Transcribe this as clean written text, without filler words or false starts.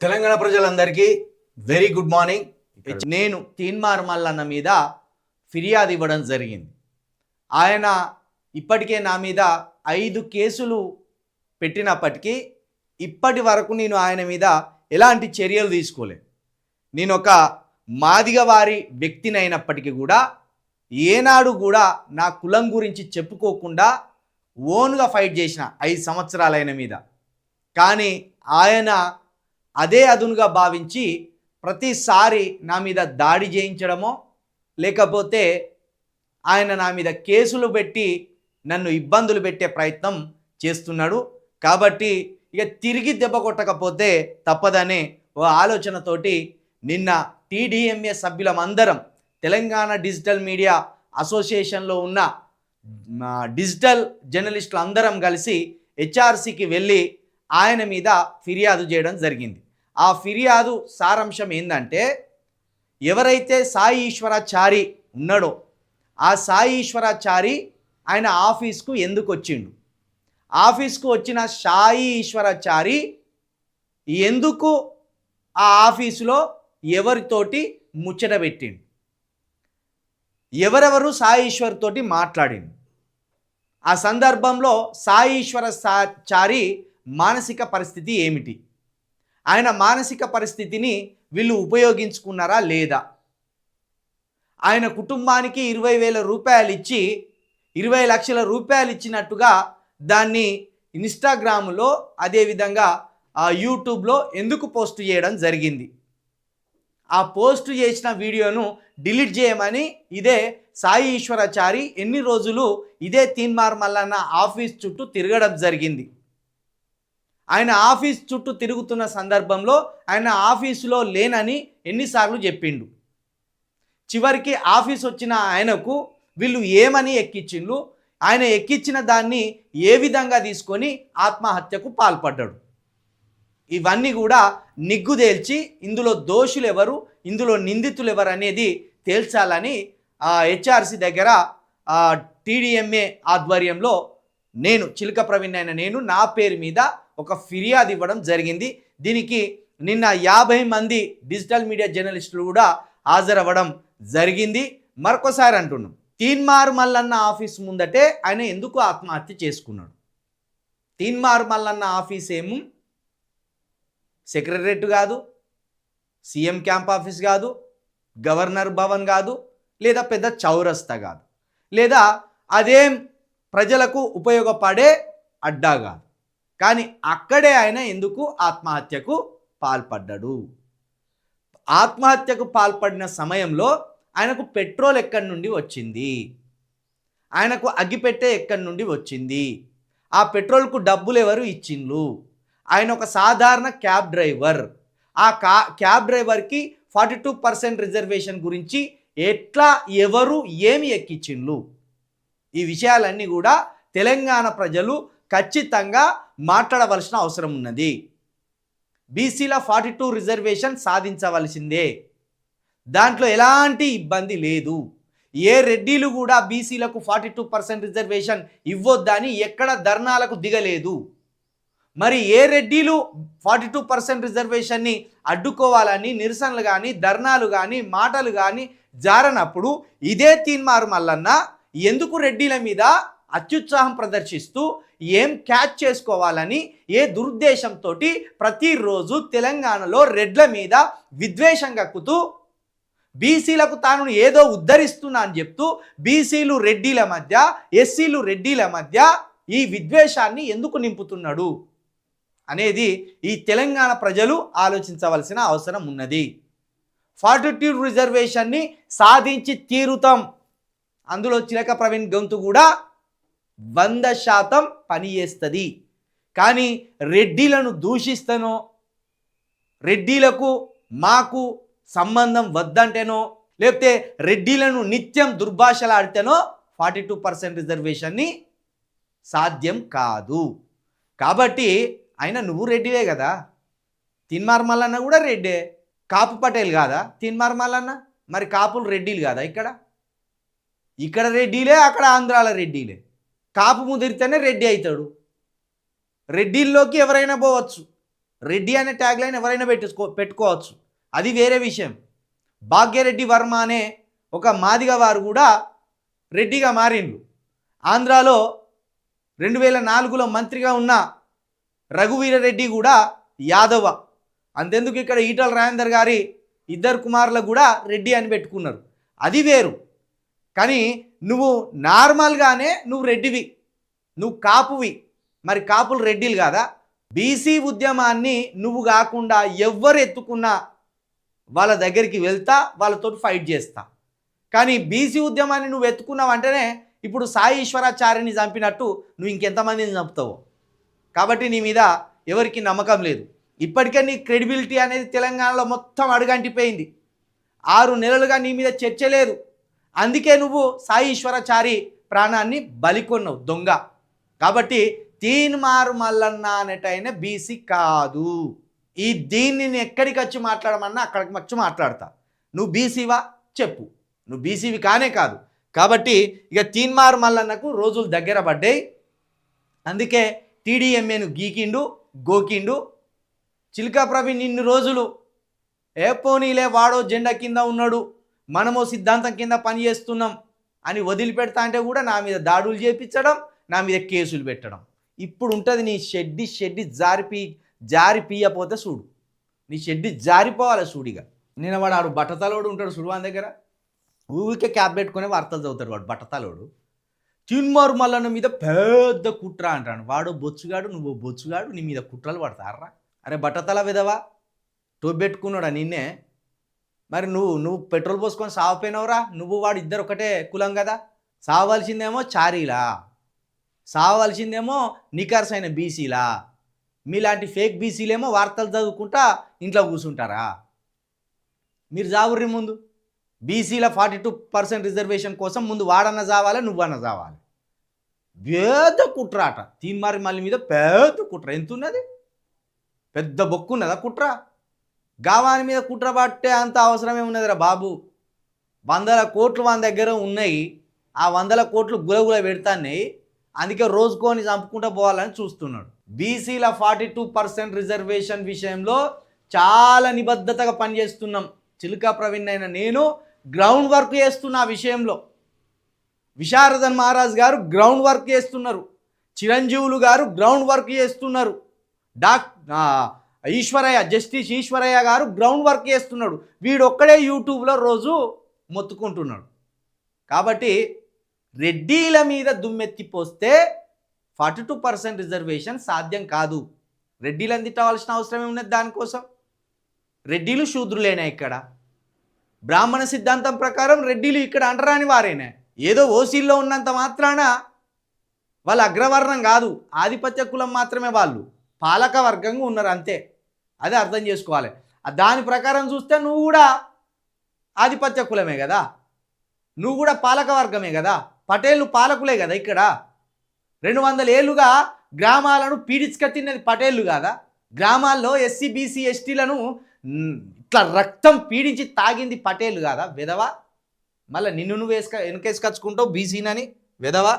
తెలంగాణ ప్రజలందరికీ very good morning. నేను తీన్మార్ మల్లన్న మీద ఫిర్యాదు ఇవ్వడం జరిగింది. ఆయన ఇప్పటికే నా మీద 5 కేసులు పెట్టినప్పటికీ ఇప్పటి వరకు నేను ఆయన మీద ఎలాంటి చర్యలు తీసుకోలేదు. నేను ఒక మాదిగ వారి వ్యక్తినైనప్పటికీ కూడా ఏనాడు కూడా నా కులం గురించి చెప్పుకోకుండా ఓన్గా ఫైట్ చేసిన 5 సంవత్సరాలైన మీద. కానీ ఆయన అదే అదునుగా భావించి ప్రతిసారి నా మీద దాడి చేయించడమో లేకపోతే ఆయన నా మీద కేసులు పెట్టి నన్ను ఇబ్బందులు పెట్టే ప్రయత్నం చేస్తున్నాడు. కాబట్టి ఇక తిరిగి దెబ్బ కొట్టకపోతే తప్పదనే ఓ ఆలోచనతోటి నిన్న టీడీఎంఏ సభ్యులమందరం తెలంగాణ డిజిటల్ మీడియా అసోసియేషన్లో ఉన్న డిజిటల్ జర్నలిస్టులు అందరం కలిసి హెచ్ఆర్సీకి వెళ్ళి ఆయన మీద ఫిర్యాదు చేయడం జరిగింది. ఆ ఫిర్యాదు సారాంశం ఏంటంటే, ఎవరైతే సాయి ఈశ్వరాచారి ఉన్నాడో ఆ సాయి ఈశ్వరాచారి ఆయన ఆఫీస్కు ఎందుకు వచ్చిండు, ఆఫీస్కు వచ్చిన సాయి ఈశ్వరాచారి ఎందుకు ఆ ఆఫీసులో ఎవరితోటి ముచ్చట పెట్టిండు, ఎవరెవరు సాయి ఈశ్వర్ తోటి మాట్లాడిండు, ఆ సందర్భంలో సాయి ఈశ్వరాచారి మానసిక పరిస్థితి ఏమిటి, ఆయన మానసిక పరిస్థితిని వీళ్ళు ఉపయోగించుకున్నారా లేదా, ఆయన కుటుంబానికి 20,000 రూపాయలు ఇచ్చి 20 లక్షల రూపాయలు ఇచ్చినట్టుగా దాన్ని ఇన్స్టాగ్రామ్లో అదేవిధంగా యూట్యూబ్లో ఎందుకు పోస్ట్ చేయడం జరిగింది. ఆ పోస్ట్ చేసిన వీడియోను డిలీట్ చేయమని ఇదే సాయి ఈశ్వరాచారి ఎన్ని రోజులు ఇదే తీన్మార్ మల్లన్న ఆఫీస్ చుట్టూ తిరగడం జరిగింది. ఆయన ఆఫీస్ చుట్టూ తిరుగుతున్న సందర్భంలో ఆయన ఆఫీసులో లేనని ఎన్నిసార్లు చెప్పిండు. చివరికి ఆఫీస్ వచ్చిన ఆయనకు వీళ్ళు ఏమని ఎక్కించిండ్రు, ఆయన ఎక్కించిన దాన్ని ఏ విధంగా తీసుకొని ఆత్మహత్యకు పాల్పడ్డాడు. ఇవన్నీ కూడా నిగ్గుదేల్చి ఇందులో దోషులు ఎవరు, ఇందులో నిందితులు ఎవరు అనేది తేల్చాలని హెచ్ఆర్సీ దగ్గర టీడీఎంఏ ఆధ్వర్యంలో నేను చిలక ప్రవీణ్ అయిన నేను నా పేరు మీద ఒక ఫిర్యాదు ఇవ్వడం జరిగింది. దీనికి నిన్న 50 మంది డిజిటల్ మీడియా జర్నలిస్టులు కూడా హాజరవ్వడం జరిగింది. మరొకసారి అంటున్నాం, తీన్మార్ మల్లన్న ఆఫీస్ ముందటే ఆయన ఎందుకు ఆత్మహత్య చేసుకున్నాడు. తీన్మార్ మల్లన్న ఆఫీస్ ఏమో సెక్రటరేట్ కాదు, సీఎం క్యాంప్ ఆఫీస్ కాదు, గవర్నర్ భవన్ కాదు, లేదా పెద్ద చౌరస్తా కాదు, లేదా అదేం ప్రజలకు ఉపయోగపడే అడ్డా కాదు. కానీ అక్కడే ఆయన ఎందుకు ఆత్మహత్యకు పాల్పడ్డాడు. ఆత్మహత్యకు పాల్పడిన సమయంలో ఆయనకు పెట్రోల్ ఎక్కడి నుండి వచ్చింది, ఆయనకు అగ్గిపెట్టె ఎక్కడి నుండి వచ్చింది, ఆ పెట్రోల్కు డబ్బులు ఎవరు ఇచ్చిండ్రు, ఆయన ఒక సాధారణ క్యాబ్ డ్రైవర్, ఆ క్యాబ్ డ్రైవర్కి 42% రిజర్వేషన్ గురించి ఎట్లా ఎవరు ఏమి ఎక్కించిండ్రు, ఈ విషయాలన్నీ కూడా తెలంగాణ ప్రజలు ఖచ్చితంగా మాట్లాడవలసిన అవసరం ఉన్నది. బీసీల 42 రిజర్వేషన్ సాధించవలసిందే, దాంట్లో ఎలాంటి ఇబ్బంది లేదు. ఏ రెడ్డిలు కూడా బీసీలకు 42% రిజర్వేషన్ ఇవ్వొద్దని ఎక్కడ ధర్నాలకు దిగలేదు. మరి ఏ రెడ్డిలు 42% రిజర్వేషన్ని అడ్డుకోవాలని నిరసనలు కానీ ధర్నాలు కానీ మాటలు కానీ జారనప్పుడు ఇదే తీన్మార్ మల్లన్న ఎందుకు రెడ్డిల మీద అత్యుత్సాహం ప్రదర్శిస్తూ ఏం క్యాచ్ చేసుకోవాలని ఏ దురుద్దేశంతో ప్రతిరోజు తెలంగాణలో రెడ్ల మీద విద్వేషం కక్కుతూ బీసీలకు తాను ఏదో ఉద్ధరిస్తున్నా అని చెప్తూ బీసీలు రెడ్డిల మధ్య ఎస్సీలు రెడ్డిల మధ్య ఈ విద్వేషాన్ని ఎందుకు నింపుతున్నాడు అనేది ఈ తెలంగాణ ప్రజలు ఆలోచించవలసిన అవసరం ఉన్నది. 42 రిజర్వేషన్ని సాధించి తీరుతాం, అందులో చిలక ప్రవీణ్ గొంతు కూడా 100% పనిచేస్తుంది. కానీ రెడ్డిలను దూషిస్తేనో రెడ్డిలకు మాకు సంబంధం వద్దంటేనో లేకపోతే రెడ్డిలను నిత్యం దుర్భాషలాడితేనో 42% రిజర్వేషన్ని సాధ్యం కాదు. కాబట్టి అయినా నువ్వు రెడ్డివే కదా, తీన్మార్ మల్లన్న కూడా రెడ్డే, కాపు పటేల్ కాదా తీన్మార్ మల్లన్న, మరి కాపులు రెడ్డిలు కాదా, ఇక్కడ రెడ్డిలే అక్కడ ఆంధ్రాల రెడ్డిలే, కాపు ముదిరితేనే రెడ్డి అవుతాడు. రెడ్డిల్లోకి ఎవరైనా పోవచ్చు, రెడ్డి అనే ట్యాగ్ లైన్ ఎవరైనా పెట్టుకోవచ్చు, అది వేరే విషయం. భాగ్యరెడ్డి వర్మ అనే ఒక మాదిగ వారు కూడా రెడ్డిగా మారిండ్రు. ఆంధ్రాలో 2004లో మంత్రిగా ఉన్న రఘువీరారెడ్డి కూడా యాదవ. అంతెందుకు ఇక్కడ ఈటల రాజేందర్ గారి ఇద్దరు కుమారులకు కూడా రెడ్డి అని పెట్టుకున్నారు, అది వేరు. కానీ నువ్వు నార్మల్గానే నువ్వు రెడ్డివి, నువ్వు కాపువి, మరి కాపులు రెడ్డిలు కాదా? బీసీ ఉద్యమాన్ని నువ్వు కాకుండా ఎవ్వరు ఎత్తుకున్నా వాళ్ళ దగ్గరికి వెళ్తా, వాళ్ళతో ఫైట్ చేస్తా. కానీ బీసీ ఉద్యమాన్ని నువ్వు ఎత్తుకున్నావు అంటేనే ఇప్పుడు సాయి ఈశ్వరాచార్యని చంపినట్టు నువ్వు ఇంకెంతమందిని చంపుతావు. కాబట్టి నీ మీద ఎవరికి నమ్మకం లేదు. ఇప్పటికే నీ క్రెడిబిలిటీ అనేది తెలంగాణలో మొత్తం అడుగంటిపోయింది. 6 నెలలుగా నీ మీద చర్చ లేదు. అందుకే నువ్వు సాయి ఈశ్వరాచారి ప్రాణాన్ని బలికొన్నావు, దొంగ. కాబట్టి తీన్మార్ మల్లన్న అనేటైన బీసీ కాదు. దీన్ని నేను ఎక్కడికి వచ్చి మాట్లాడమన్నా అక్కడికి వచ్చి మాట్లాడతా. నువ్వు బీసీవా చెప్పు, నువ్వు బీసీవి కానే కాదు. కాబట్టి ఇక తీన్మార్ మల్లన్నకు రోజులు దగ్గర పడ్డాయి. అందుకే టీడీఎంఏను గీకిండు, గోకిండు. చిల్కా ప్రవీణ్ ఇన్ని రోజులు పోనీలే వాడో జెండా కింద ఉన్నాడు, మనమో సిద్ధాంతం కింద పనిచేస్తున్నాం అని వదిలిపెడతా అంటే కూడా నా మీద దాడులు చేపించడం, నా మీద కేసులు పెట్టడం. ఇప్పుడు ఉంటుంది నీ షెడ్డి జారిపోతే చూడు, నీ షెడ్డి జారిపోవాలి చూడిగా. నేను వాడు బట్టతలోడు ఉంటాడు చూడు, వాని దగ్గర ఊరికే క్యాబ్ పెట్టుకునే వార్తలు చదువుతాడు వాడు బట్టతలోడు. తీన్మార్ మల్లన్న మీద పెద్ద కుట్ర అంటాడు వాడు. బొచ్చుగాడు, నువ్వు బొచ్చుగాడు, నీ మీద కుట్రలు పడతారా? అరే బట్టతల విధవా, టోప్ పెట్టుకున్నాడా నిన్నే? మరి నువ్వు పెట్రోల్ పోసుకొని సావపోయినవురా? నువ్వు వాడు ఇద్దరు ఒకటే కులం కదా. సావవలసిందేమో చారీలా, సావవలసిందేమో నికర్స్ అయిన బీసీలా. మీలాంటి ఫేక్ బీసీలేమో వార్తలు చదువుకుంటా ఇంట్లో కూర్చుంటారా? మీరు చావుర్రి ముందు. బీసీల 42% రిజర్వేషన్ కోసం ముందు వాడన్న చావాలి, నువ్వన్న చావాలి. పెద్ద కుట్ర అట తీన్మార్ మల్లి మీద, పెద్ద కుట్ర. ఎంత ఉన్నది? పెద్ద బొక్కు ఉన్నదా కుట్ర? గావాని మీద కుట్ర పట్టే అంత అవసరమే ఉన్నదిరా బాబు. 100 కోట్లు మన దగ్గర ఉన్నాయి, ఆ 100 కోట్లు గులగుల పెడతాన్నాయి. అందుకే రోజుకొని చంపుకుంటూ పోవాలని చూస్తున్నాడు. బీసీల 42% రిజర్వేషన్ విషయంలో చాలా నిబద్ధతగా పనిచేస్తున్నాం. చిలుకా ప్రవీణ్ అయిన నేను గ్రౌండ్ వర్క్ చేస్తున్న ఆ విషయంలో. విశారదన్ మహారాజ్ గారు గ్రౌండ్ వర్క్ చేస్తున్నారు, చిరంజీవులు గారు గ్రౌండ్ వర్క్ చేస్తున్నారు, జస్టిస్ ఈశ్వరయ్య గారు గ్రౌండ్ వర్క్ చేస్తున్నాడు. వీడొక్కడే యూట్యూబ్లో రోజు మొత్తుకుంటున్నాడు. కాబట్టి రెడ్డిల మీద దుమ్మెత్తిపోస్తే 42% రిజర్వేషన్ సాధ్యం కాదు. రెడ్డిలను తిట్టవలసిన అవసరమే ఉన్నది దానికోసం. రెడ్డిలు శూద్రులేనా? ఇక్కడ బ్రాహ్మణ సిద్ధాంతం ప్రకారం రెడ్డిలు ఇక్కడ అంటరాని వారేనా? ఏదో ఓసీల్లో ఉన్నంత మాత్రాన వాళ్ళు అగ్రవర్ణం కాదు, ఆధిపత్య కులం మాత్రమే. వాళ్ళు పాలక వర్గంగా ఉన్నారు అంతే. అదే అర్థం చేసుకోవాలి. దాని ప్రకారం చూస్తే నువ్వు కూడా ఆధిపత్య కులమే కదా, నువ్వు కూడా పాలక వర్గమే కదా. పటేళ్ళు పాలకులే కదా. ఇక్కడ 200 ఏళ్ళుగా గ్రామాలను పీడించుకట్టినది పటేళ్ళు కాదా? గ్రామాల్లో ఎస్సీ బీసీ ఎస్టీలను ఇట్లా రక్తం పీడించి తాగింది పటేళ్ళు కాదా? విధవా. మళ్ళీ నిన్ను నువ్వు వెనకేసుకొచ్చుకుంటావు బీసీనని, విధవా.